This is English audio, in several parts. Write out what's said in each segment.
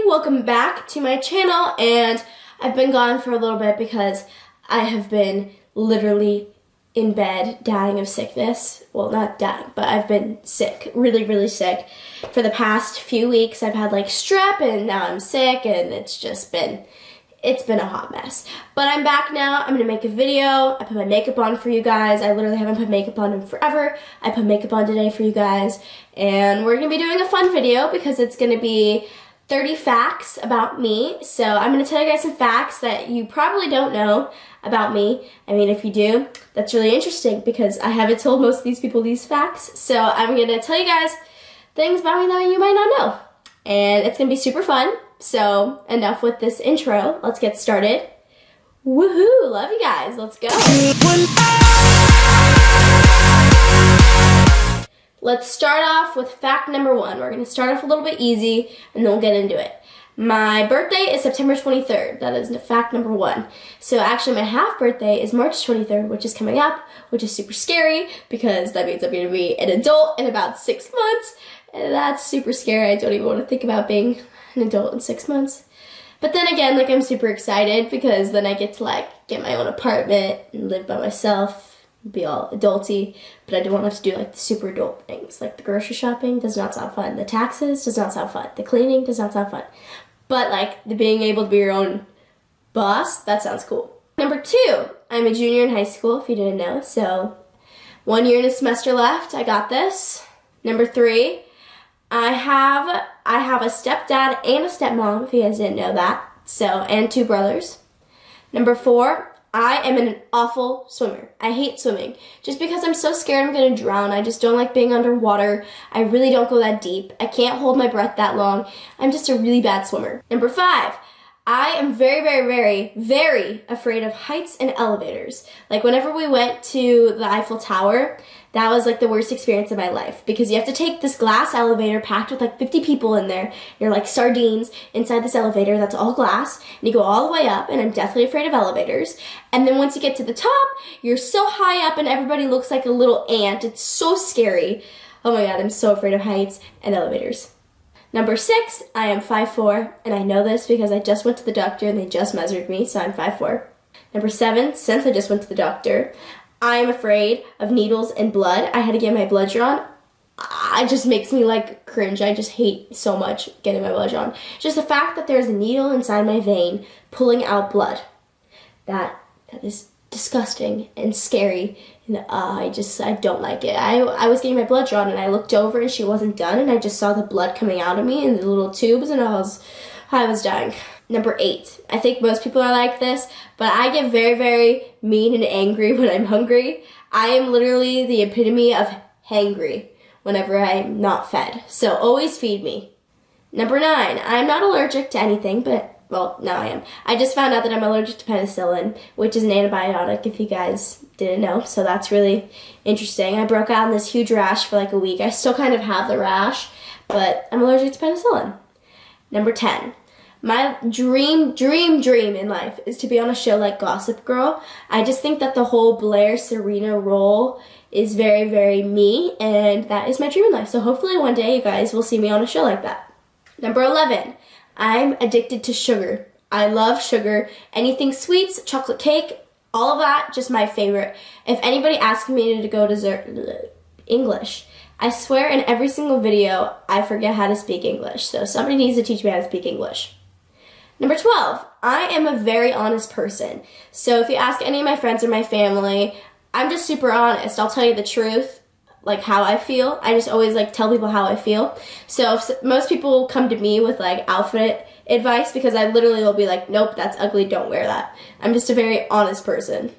welcome back to my channel, and I've been gone for a little bit because I have been literally in bed dying of sickness. Well, not dying, but I've been sick, really sick. For the past few weeks I've had like strep, and now I'm sick, and it's been a hot mess. But I'm back now. I'm gonna make a video. I put my makeup on for you guys. I literally haven't put makeup on in forever. I put makeup on today for you guys, and we're gonna be doing a fun video because it's gonna be 30 facts about me. So I'm gonna tell you guys some facts that you probably don't know about me. I mean, if you do, that's really interesting because I haven't told most of these people these facts. So I'm gonna tell you guys things about me that you might not know. And it's gonna be super fun. So enough with this intro. Let's get started. Woohoo! Love you guys. Let's go. Let's start off with fact number 1. We're going to start off a little bit easy, and then we'll get into it. My birthday is September 23rd. That is fact number 1. So actually my half birthday is March 23rd, which is coming up, which is super scary because that means I'm going to be an adult in about 6 months. And that's super scary. I don't even want to think about being an adult in 6 months. But then again, like, I'm super excited because then I get to like get my own apartment and live by myself. Be all adulty, but I don't want to have to do like the super adult things. Like the grocery shopping does not sound fun. The taxes does not sound fun. The cleaning does not sound fun. But like the being able to be your own boss, that sounds cool. Number 2, I'm a junior in high school, if you didn't know. So 1 year and a semester left. I got this. Number 3, I have a stepdad and a stepmom, if you guys didn't know that. So, and 2 brothers. Number 4, I am an awful swimmer. I hate swimming. Just because I'm so scared I'm gonna drown. I just don't like being underwater. I really don't go that deep. I can't hold my breath that long. I'm just a really bad swimmer. Number 5, I am very afraid of heights and elevators. Like whenever we went to the Eiffel Tower, that was like the worst experience of my life because you have to take this glass elevator packed with like 50 people in there. You're like sardines inside this elevator that's all glass, and you go all the way up, and I'm deathly afraid of elevators. And then once you get to the top, you're so high up and everybody looks like a little ant. It's so scary. Oh my god, I'm so afraid of heights and elevators. Number 6, I am 5'4", and I know this because I just went to the doctor and they just measured me, so I'm 5'4". Number 7, since I just went to the doctor, I am afraid of needles and blood. I had to get my blood drawn. It just makes me like cringe. I just hate so much getting my blood drawn. Just the fact that there's a needle inside my vein pulling out blood. That is disgusting and scary, and I don't like it. I was getting my blood drawn and I looked over and she wasn't done, and I just saw the blood coming out of me in the little tubes, and I was dying. Number 8, I think most people are like this, but I get very mean and angry when I'm hungry. I am literally the epitome of hangry whenever I'm not fed, so always feed me. Number 9, I'm not allergic to anything, but well, now I am. I just found out that I'm allergic to penicillin, which is an antibiotic, if you guys didn't know, so that's really interesting. I broke out in this huge rash for like a week. I still kind of have the rash, but I'm allergic to penicillin. Number 10, my dream in life is to be on a show like Gossip Girl. I just think that the whole Blair Serena role is very me, and that is my dream in life. So hopefully one day you guys will see me on a show like that. Number 11, I'm addicted to sugar. I love sugar. Anything sweets, chocolate cake, all of that, just my favorite. If anybody asks me to go to English, I swear in every single video I forget how to speak English. So somebody needs to teach me how to speak English. Number 12, I am a very honest person. So if you ask any of my friends or my family, I'm just super honest. I'll tell you the truth. Like how I feel. I just always like tell people how I feel. So if most people come to me with like outfit advice because I literally will be like, nope, that's ugly, don't wear that. I'm just a very honest person.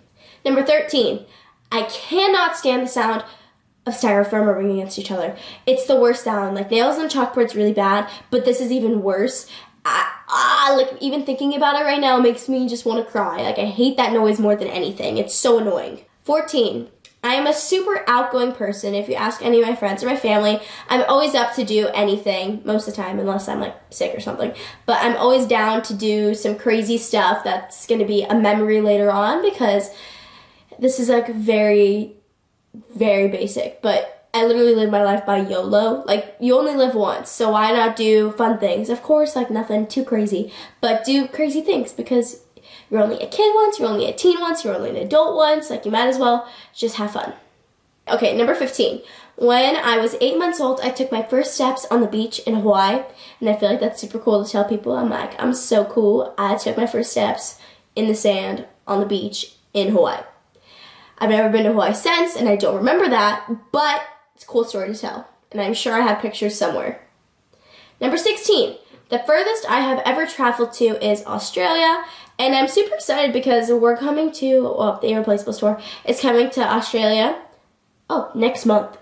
Number 13, I cannot stand the sound of styrofoam rubbing against each other. It's the worst sound. Like nails on chalkboard's really bad, but this is even worse. Like even thinking about it right now makes me just want to cry. Like I hate that noise more than anything. It's so annoying. 14, I am a super outgoing person. If you ask any of my friends or my family, I'm always up to do anything most of the time, unless I'm like sick or something. But I'm always down to do some crazy stuff that's going to be a memory later on, because this is like very basic. But I literally live my life by YOLO. Like, you only live once, so why not do fun things? Of course, like, nothing too crazy, but do crazy things because you're only a kid once, you're only a teen once, you're only an adult once. Like, you might as well just have fun. Okay, number 15. When I was 8 months old, I took my first steps on the beach in Hawaii, and I feel like that's super cool to tell people. I'm like, I'm so cool. I took my first steps in the sand on the beach in Hawaii. I've never been to Hawaii since, and I don't remember that, but it's a cool story to tell, and I'm sure I have pictures somewhere. Number 16. The furthest I have ever traveled to is Australia, and I'm super excited because we're coming to, well, the Irreplaceable store is coming to Australia, next month.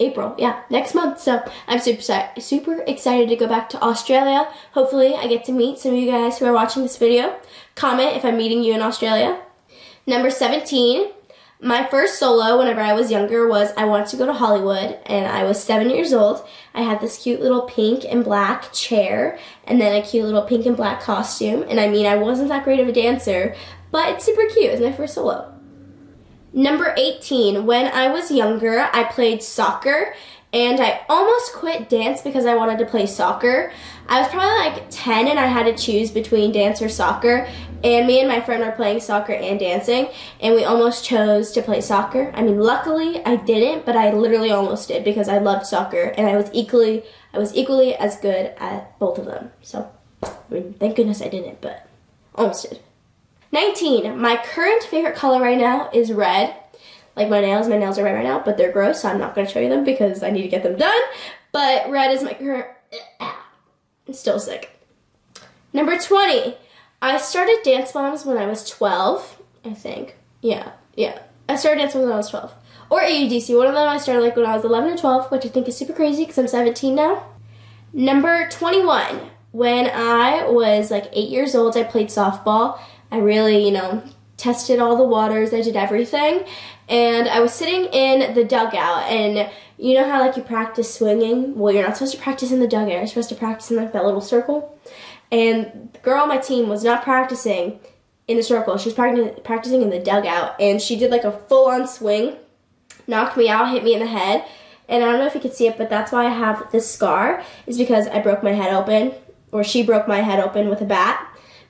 April, yeah, next month. So I'm super excited to go back to Australia. Hopefully I get to meet some of you guys who are watching this video. Comment if I'm meeting you in Australia. Number 17, my first solo whenever I was younger was I wanted to go to Hollywood, and I was 7 years old. I had this cute little pink and black chair and then a cute little pink and black costume. And I mean, I wasn't that great of a dancer, but it's super cute. It's my first solo. Number 18, when I was younger, I played soccer, and I almost quit dance because I wanted to play soccer. I was probably like 10 and I had to choose between dance or soccer, and me and my friend were playing soccer and dancing, and we almost chose to play soccer. I mean, luckily I didn't, but I literally almost did because I loved soccer, and I was equally as good at both of them. So, I mean, thank goodness I didn't, but almost did. 19, my current favorite color right now is red. Like my nails are red right now, but they're gross, so I'm not going to show you them because I need to get them done. But red is my current, I'm still sick. Number 20, I started Dance Moms when I was 12, I think. Yeah. I started Dance Moms when I was 12. Or AUDC, one of them I started like when I was 11 or 12, which I think is super crazy because I'm 17 now. Number 21, when I was like 8 years old, I played softball. I really, tested all the waters. I did everything. And I was sitting in the dugout. And you know how, like, you practice swinging? Well, you're not supposed to practice in the dugout. You're supposed to practice in, like, that little circle. And the girl on my team was not practicing in the circle. She was practicing in the dugout. And she did, like, a full-on swing. Knocked me out, hit me in the head. And I don't know if you can see it, but that's why I have this scar. Is because I broke my head open. Or she broke my head open with a bat.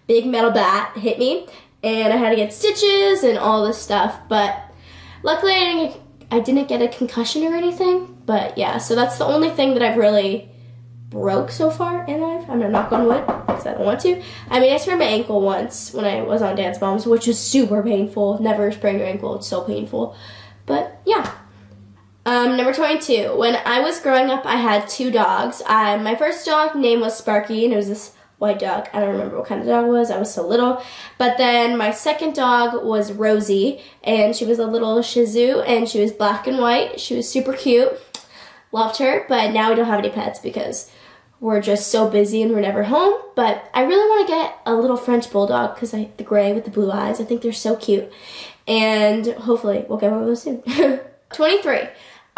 Big metal bat hit me, and I had to get stitches and all this stuff, but luckily I didn't get a concussion or anything. But yeah, so that's the only thing that I've really broke so far in life. I'm gonna knock on wood because I don't want to. I mean, I sprained my ankle once when I was on Dance Moms, which was super painful. Never sprain your ankle, it's so painful. But yeah. Number 22, when I was growing up, I had 2 dogs. My first dog name was Sparky, and it was this white dog. I don't remember what kind of dog it was. I was so little. But then my second dog was Rosie, and she was a little Shih Tzu, and she was black and white. She was super cute. Loved her, but now we don't have any pets because we're just so busy and we're never home. But I really want to get a little French bulldog because the gray with the blue eyes, I think they're so cute. And hopefully we'll get one of those soon. 23.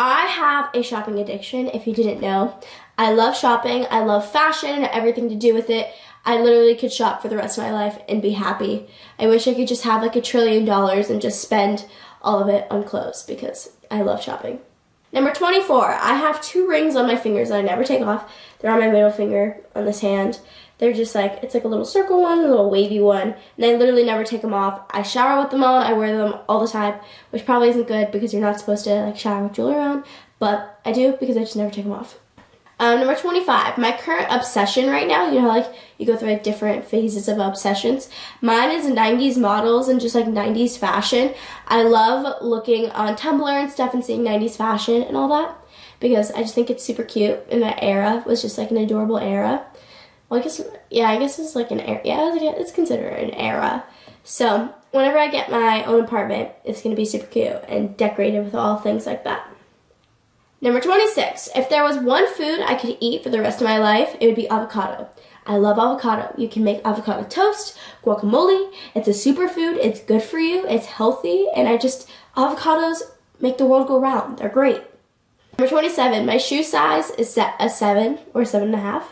I have a shopping addiction, if you didn't know. I love shopping. I love fashion and everything to do with it. I literally could shop for the rest of my life and be happy. I wish I could just have like $1 trillion and just spend all of it on clothes because I love shopping. Number 24, I have 2 rings on my fingers that I never take off. They're on my middle finger on this hand. They're just like, it's like a little circle one, a little wavy one, and I literally never take them off. I shower with them on, I wear them all the time, which probably isn't good because you're not supposed to like shower with jewelry on, but I do because I just never take them off. Number 25, my current obsession right now, you know how like you go through like different phases of obsessions. Mine is 90s models and just like 90s fashion. I love looking on Tumblr and stuff and seeing 90s fashion and all that because I just think it's super cute, and that era was just like an adorable era. Well, I guess it's like an era. Yeah, it's considered an era. So whenever I get my own apartment, it's going to be super cute and decorated with all things like that. Number 26, if there was one food I could eat for the rest of my life, it would be avocado. I love avocado. You can make avocado toast, guacamole. It's a superfood. It's good for you. It's healthy. And avocados make the world go round. They're great. Number 27, my shoe size is a 7 or 7.5.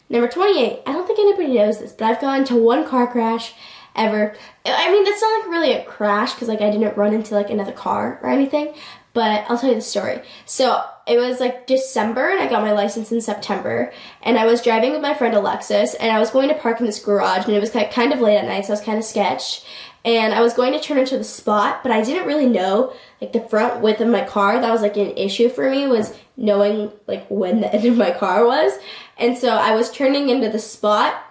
Number 28, I don't think anybody knows this, but I've gone into 1 car crash ever. I mean, that's not like really a crash because like I didn't run into like another car or anything, but I'll tell you the story. So it was like December and I got my license in September, and I was driving with my friend Alexis, and I was going to park in this garage, and it was kind of late at night, so I was kind of sketched. And I was going to turn into the spot, but I didn't really know, like, the front width of my car. That was, like, an issue for me, was knowing, like, when the end of my car was. And so I was turning into the spot,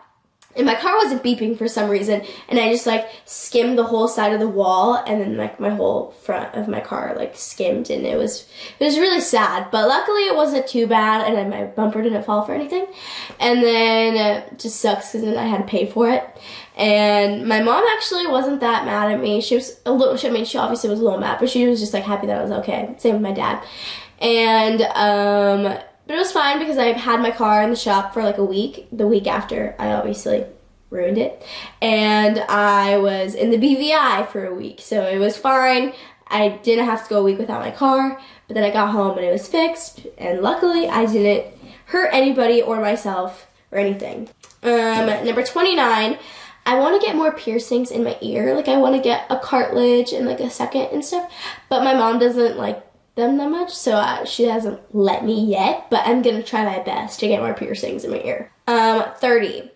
and my car wasn't beeping for some reason, and I just, like, skimmed the whole side of the wall, and then, like, my whole front of my car, like, skimmed, and it was really sad. But luckily it wasn't too bad, and then my bumper didn't fall for anything. And then it just sucks because then I had to pay for it. And my mom actually wasn't that mad at me. She was a little, I mean, she obviously was a little mad, but she was just, like, happy that I was okay. Same with my dad. And, but it was fine because I had my car in the shop for like a week. The week after, I obviously ruined it. And I was in the BVI for a week. So it was fine. I didn't have to go a week without my car. But then I got home and it was fixed. And luckily, I didn't hurt anybody or myself or anything. Number 29, I want to get more piercings in my ear. Like I want to get a cartilage and like a second and stuff. But my mom doesn't like them that much, so she hasn't let me yet, but I'm gonna try my best to get more piercings in my ear. 30.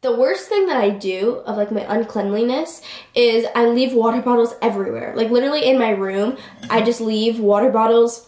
The worst thing that I do of like my uncleanliness is I leave water bottles everywhere. Like literally in my room, I just leave water bottles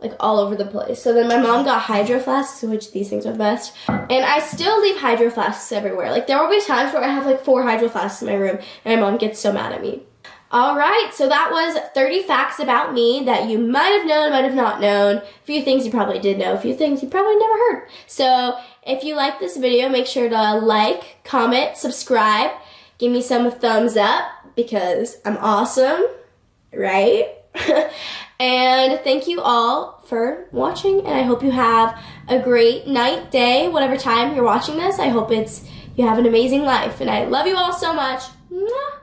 like all over the place. So then my mom got hydro flasks, which these things are the best, and I still leave hydro flasks everywhere. Like there will be times where I have like 4 hydro flasks in my room, and my mom gets so mad at me. All right, so that was 30 facts about me that you might have known, might have not known. A few things you probably did know, a few things you probably never heard. So if you like this video, make sure to like, comment, subscribe, give me some thumbs up because I'm awesome, right? And thank you all for watching, and I hope you have a great night, day, whatever time you're watching this. I hope you have an amazing life, and I love you all so much. Mwah.